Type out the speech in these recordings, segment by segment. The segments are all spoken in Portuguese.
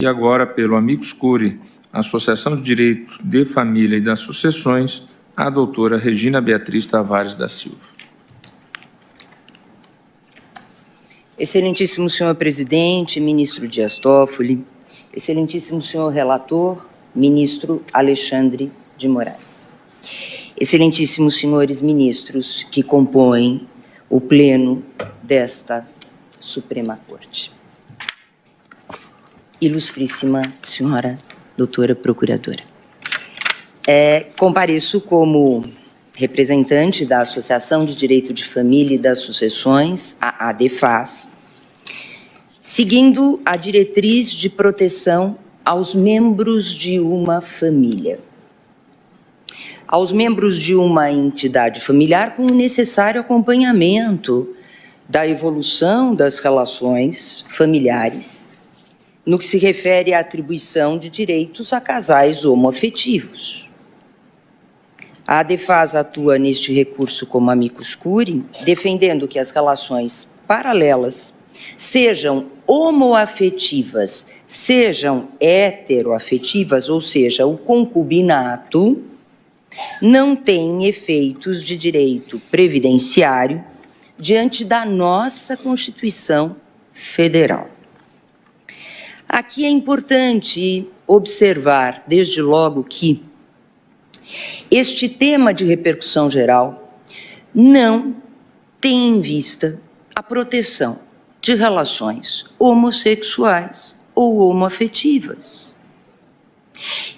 E agora, pelo Amicus Curiae, Associação de Direito de Família e das Sucessões, a doutora Regina Beatriz Tavares da Silva. Excelentíssimo senhor presidente, ministro Dias Toffoli, excelentíssimo senhor relator, ministro Alexandre de Moraes, excelentíssimos senhores ministros que compõem o pleno desta Suprema Corte, ilustríssima senhora doutora procuradora. Compareço como representante da Associação de Direito de Família e das Sucessões, a ADFAS, seguindo a diretriz de proteção aos membros de uma família, aos membros de uma entidade familiar com o necessário acompanhamento da evolução das relações familiares, no que se refere à atribuição de direitos a casais homoafetivos. A ADFAS atua neste recurso como amicus curiae, defendendo que as relações paralelas, sejam homoafetivas, sejam heteroafetivas, ou seja, o concubinato, não tem efeitos de direito previdenciário diante da nossa Constituição Federal. Aqui é importante observar, desde logo, que este tema de repercussão geral não tem em vista a proteção de relações homossexuais ou homoafetivas.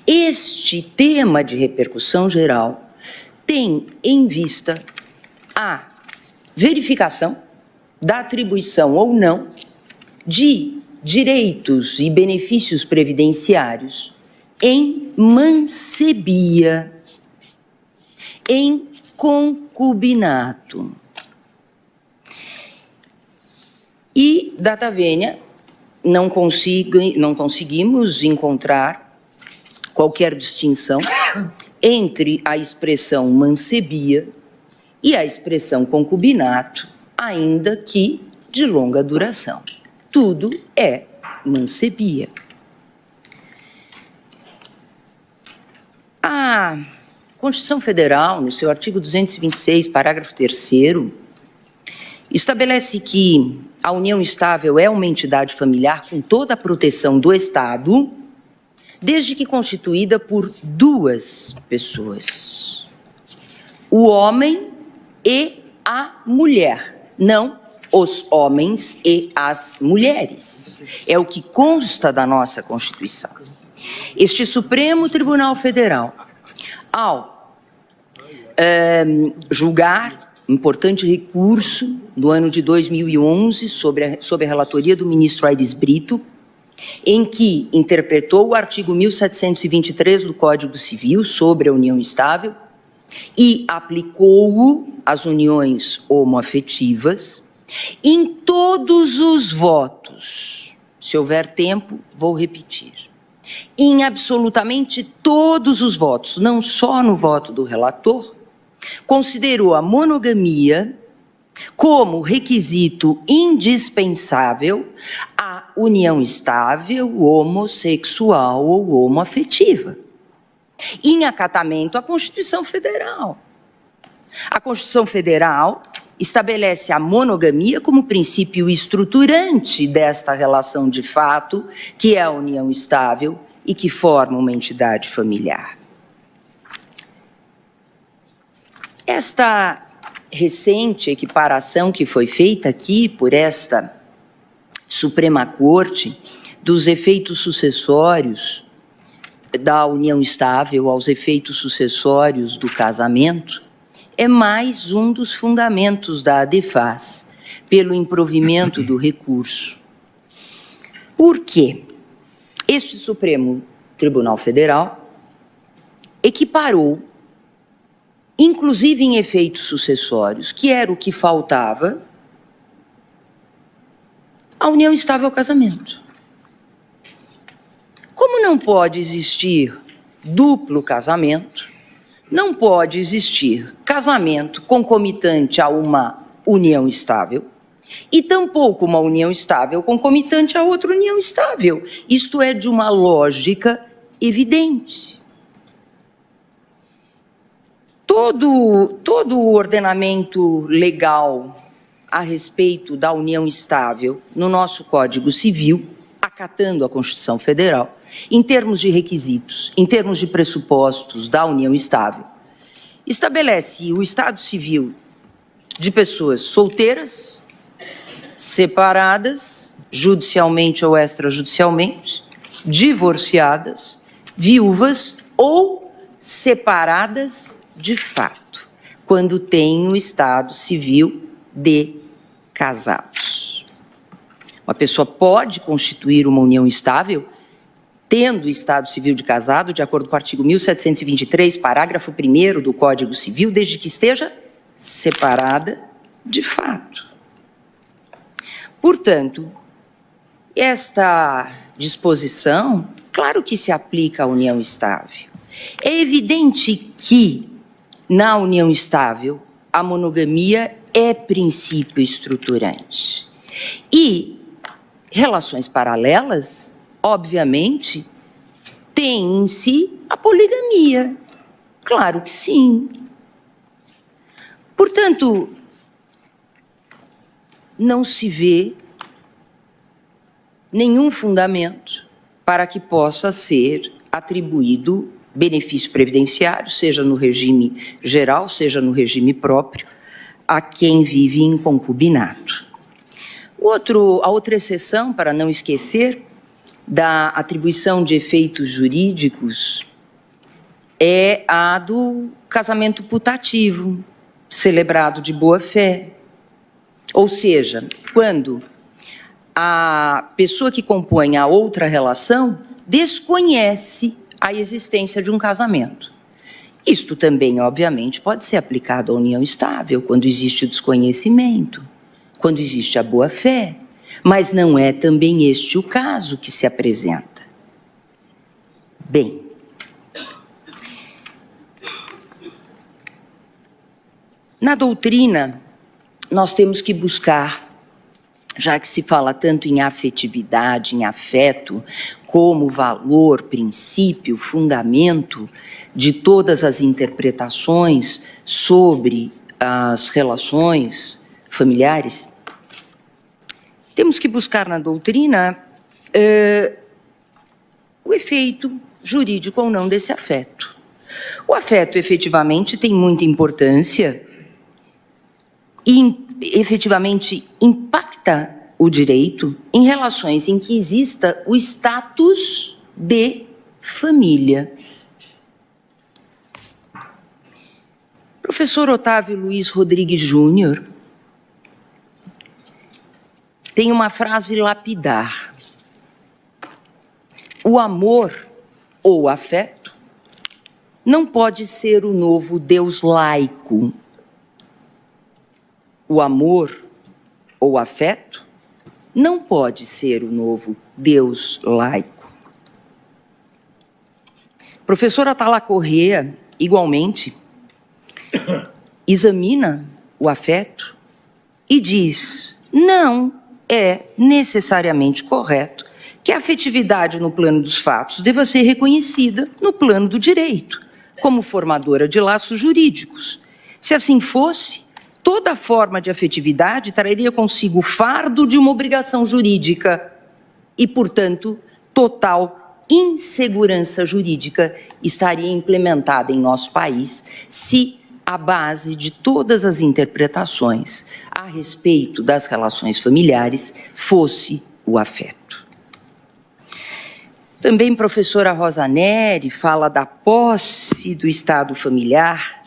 Este tema de repercussão geral tem em vista a verificação da atribuição ou não de direitos e benefícios previdenciários em mancebia, em concubinato. E, data vênia, não conseguimos encontrar qualquer distinção entre a expressão mancebia e a expressão concubinato, ainda que de longa duração. Tudo é mancebia. A Constituição Federal, no seu artigo 226, parágrafo 3º, estabelece que a união estável é uma entidade familiar com toda a proteção do Estado, desde que constituída por duas pessoas, o homem e a mulher, não os homens e as mulheres. É o que consta da nossa Constituição. Este Supremo Tribunal Federal, ao julgar importante recurso do ano de 2011 sob a relatoria do ministro Aires Brito, em que interpretou o artigo 1723 do Código Civil sobre a união estável e aplicou-o às uniões homoafetivas, em todos os votos, se houver tempo, vou repetir, em absolutamente todos os votos, não só no voto do relator, considerou a monogamia como requisito indispensável à união estável, homossexual ou homoafetiva, em acatamento à Constituição Federal. A Constituição Federal estabelece a monogamia como princípio estruturante desta relação de fato, que é a união estável e que forma uma entidade familiar. Esta recente equiparação que foi feita aqui por esta Suprema Corte dos efeitos sucessórios da união estável aos efeitos sucessórios do casamento é mais um dos fundamentos da ADFAS, pelo improvimento do recurso. Por quê? Este Supremo Tribunal Federal equiparou, inclusive em efeitos sucessórios, que era o que faltava, a união estável ao casamento. Como não pode existir duplo casamento, não pode existir casamento concomitante a uma união estável, e tampouco uma união estável concomitante a outra união estável. Isto é de uma lógica evidente. Todo o ordenamento legal a respeito da união estável no nosso Código Civil, acatando a Constituição Federal, em termos de requisitos, em termos de pressupostos da união estável, estabelece o estado civil de pessoas solteiras, separadas, judicialmente ou extrajudicialmente, divorciadas, viúvas ou separadas de fato, quando tem o estado civil de casados. Uma pessoa pode constituir uma união estável tendo o estado civil de casado, de acordo com o artigo 1723, parágrafo 1º do Código Civil, desde que esteja separada de fato. Portanto, esta disposição, claro que se aplica à união estável. É evidente que, na união estável, a monogamia é princípio estruturante. E relações paralelas, obviamente, têm em si a poligamia. Claro que sim. Portanto, não se vê nenhum fundamento para que possa ser atribuído benefício previdenciário, seja no regime geral, seja no regime próprio, a quem vive em concubinato. A outra exceção, para não esquecer, da atribuição de efeitos jurídicos é a do casamento putativo, celebrado de boa-fé. Ou seja, quando a pessoa que compõe a outra relação desconhece a existência de um casamento. Isto também, obviamente, pode ser aplicado à união estável, quando existe o desconhecimento, quando existe a boa-fé, mas não é também este o caso que se apresenta. Bem, na doutrina, nós temos que buscar, já que se fala tanto em afetividade, em afeto, como valor, princípio, fundamento de todas as interpretações sobre as relações familiares, temos que buscar na doutrina o efeito jurídico ou não desse afeto. O afeto, efetivamente, tem muita importância e efetivamente impacta o direito em relações em que exista o status de família. Professor Otávio Luiz Rodrigues Júnior tem uma frase lapidar: o amor ou afeto não pode ser o novo Deus laico. O amor ou afeto não pode ser o novo Deus laico. Professor Atala Corrêa, igualmente, examina o afeto e diz: não é necessariamente correto que a afetividade no plano dos fatos deva ser reconhecida no plano do direito, como formadora de laços jurídicos. Se assim fosse, toda forma de afetividade traria consigo o fardo de uma obrigação jurídica e, portanto, total insegurança jurídica estaria implementada em nosso país se a base de todas as interpretações a respeito das relações familiares fosse o afeto. Também professora Rosa Neri fala da posse do estado familiar,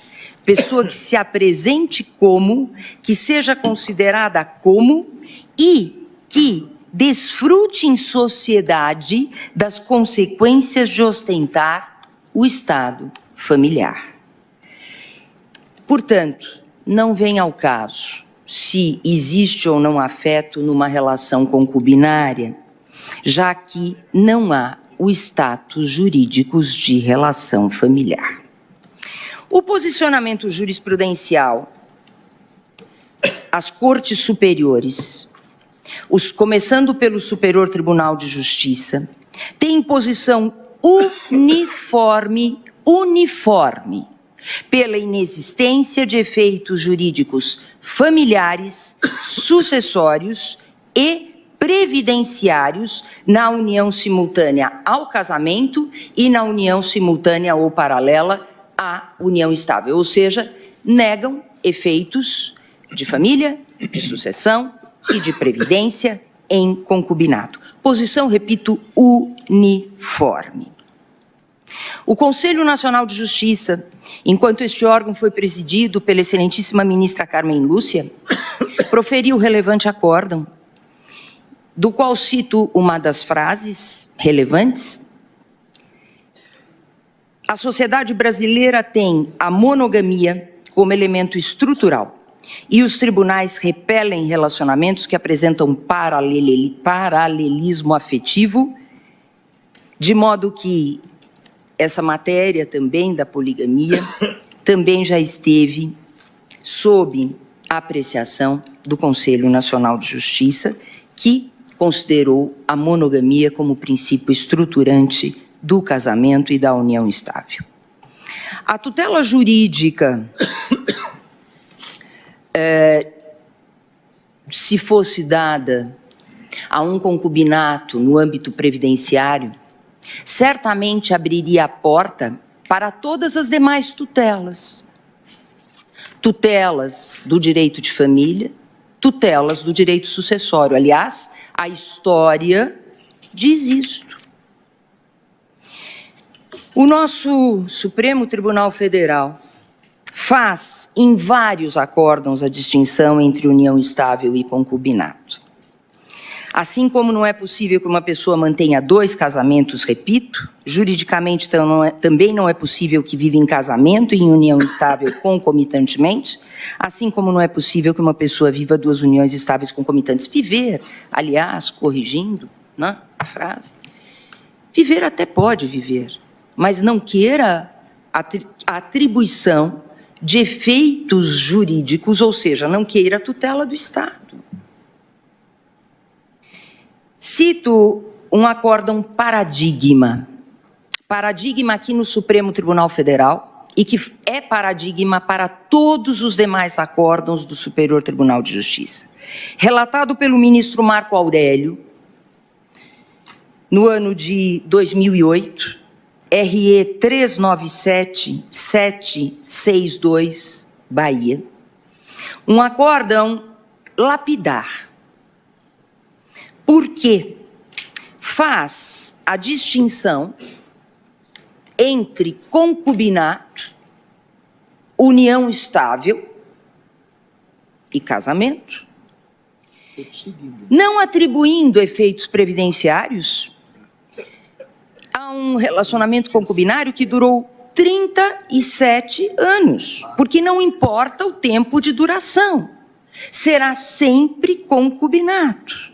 pessoa que se apresente como, que seja considerada como e que desfrute em sociedade das consequências de ostentar o estado familiar. Portanto, não vem ao caso se existe ou não afeto numa relação concubinária, já que não há o status jurídicos de relação familiar. O posicionamento jurisprudencial as cortes superiores, começando pelo Superior Tribunal de Justiça, têm posição uniforme pela inexistência de efeitos jurídicos familiares, sucessórios e previdenciários na união simultânea ao casamento e na união simultânea ou paralela à união estável, ou seja, negam efeitos de família, de sucessão e de previdência em concubinato. Posição, repito, uniforme. O Conselho Nacional de Justiça, enquanto este órgão foi presidido pela excelentíssima ministra Carmen Lúcia, proferiu relevante acórdão, do qual cito uma das frases relevantes. A sociedade brasileira tem a monogamia como elemento estrutural e os tribunais repelem relacionamentos que apresentam paralelismo afetivo, de modo que essa matéria também da poligamia também já esteve sob a apreciação do Conselho Nacional de Justiça, que considerou a monogamia como princípio estruturante do casamento e da união estável. A tutela jurídica, se fosse dada a um concubinato no âmbito previdenciário, certamente abriria a porta para todas as demais tutelas. Tutelas do direito de família, tutelas do direito sucessório. Aliás, a história diz isto. O nosso Supremo Tribunal Federal faz em vários acórdãos a distinção entre união estável e concubinato. Assim como não é possível que uma pessoa mantenha 2 casamentos, repito, juridicamente também não é possível que viva em casamento e em união estável concomitantemente, assim como não é possível que uma pessoa viva 2 uniões estáveis concomitantes. Viver, aliás, corrigindo, né, a frase, viver até pode viver, mas não queira a atribuição de efeitos jurídicos, ou seja, não queira a tutela do Estado. Cito um acórdão paradigma aqui no Supremo Tribunal Federal e que é paradigma para todos os demais acórdãos do Superior Tribunal de Justiça. Relatado pelo ministro Marco Aurélio, no ano de 2008, RE 397762, Bahia, um acórdão lapidar, porque faz a distinção entre concubinato, união estável e casamento, não atribuindo efeitos previdenciários a um relacionamento concubinário que durou 37 anos, porque não importa o tempo de duração, será sempre concubinato.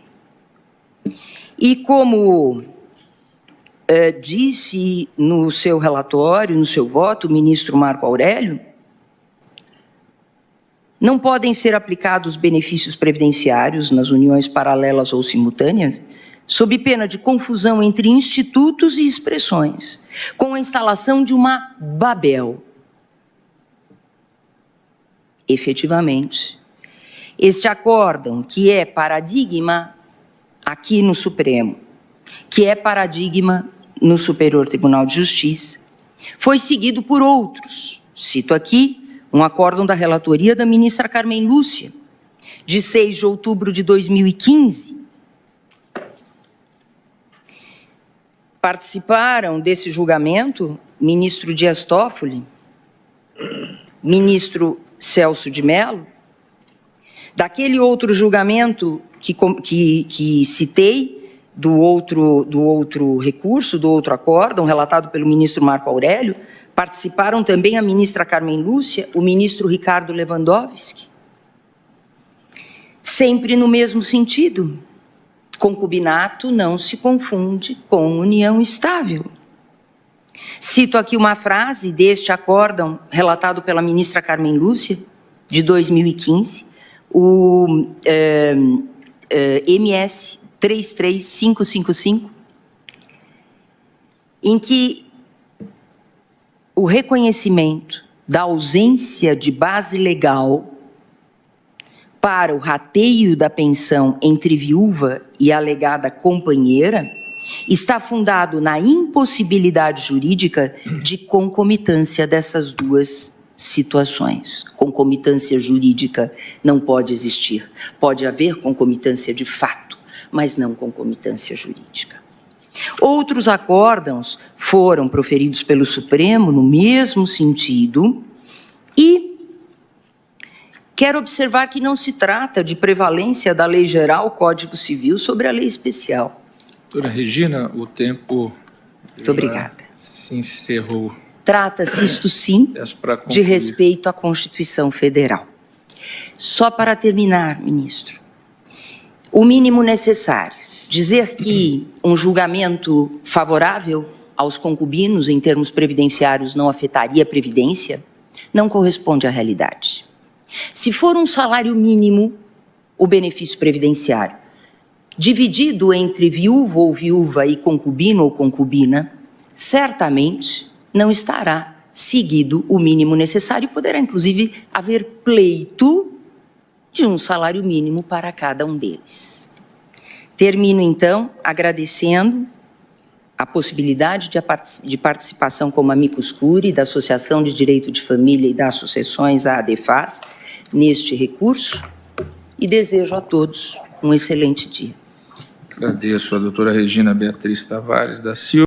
E como disse no seu relatório, no seu voto, o ministro Marco Aurélio, não podem ser aplicados benefícios previdenciários nas uniões paralelas ou simultâneas, sob pena de confusão entre institutos e expressões, com a instalação de uma Babel. Efetivamente, este acórdão, que é paradigma aqui no Supremo, que é paradigma no Superior Tribunal de Justiça, foi seguido por outros. Cito aqui um acórdão da relatoria da ministra Carmen Lúcia, de 6 de outubro de 2015. Participaram desse julgamento ministro Dias Toffoli, ministro Celso de Mello, daquele outro julgamento que citei, do outro recurso, do outro acórdão, relatado pelo ministro Marco Aurélio, participaram também a ministra Carmen Lúcia, o ministro Ricardo Lewandowski. Sempre no mesmo sentido. Concubinato não se confunde com união estável. Cito aqui uma frase deste acórdão, relatado pela ministra Carmen Lúcia, de 2015, o MS 33555, em que o reconhecimento da ausência de base legal para o rateio da pensão entre viúva e alegada companheira está fundado na impossibilidade jurídica de concomitância dessas duas situações. Concomitância jurídica não pode existir. Pode haver concomitância de fato, mas não concomitância jurídica. Outros acórdãos foram proferidos pelo Supremo no mesmo sentido e quero observar que não se trata de prevalência da lei geral, Código Civil, sobre a lei especial. Doutora Regina, o tempo Muito obrigada. Se encerrou. Trata-se, isto sim, Peço para concluir. de respeito à Constituição Federal. Só para terminar, ministro, o mínimo necessário. Dizer que um julgamento favorável aos concubinos em termos previdenciários não afetaria a Previdência não corresponde à realidade. Se for um salário mínimo, o benefício previdenciário, dividido entre viúvo ou viúva e concubino ou concubina, certamente não estará seguido o mínimo necessário e poderá, inclusive, haver pleito de um salário mínimo para cada um deles. Termino, então, agradecendo a possibilidade de participação como amicus curiae da Associação de Direito de Família e das Sucessões, a ADEFAS, neste recurso e desejo a todos um excelente dia. Agradeço a doutora Regina Beatriz Tavares da Silva.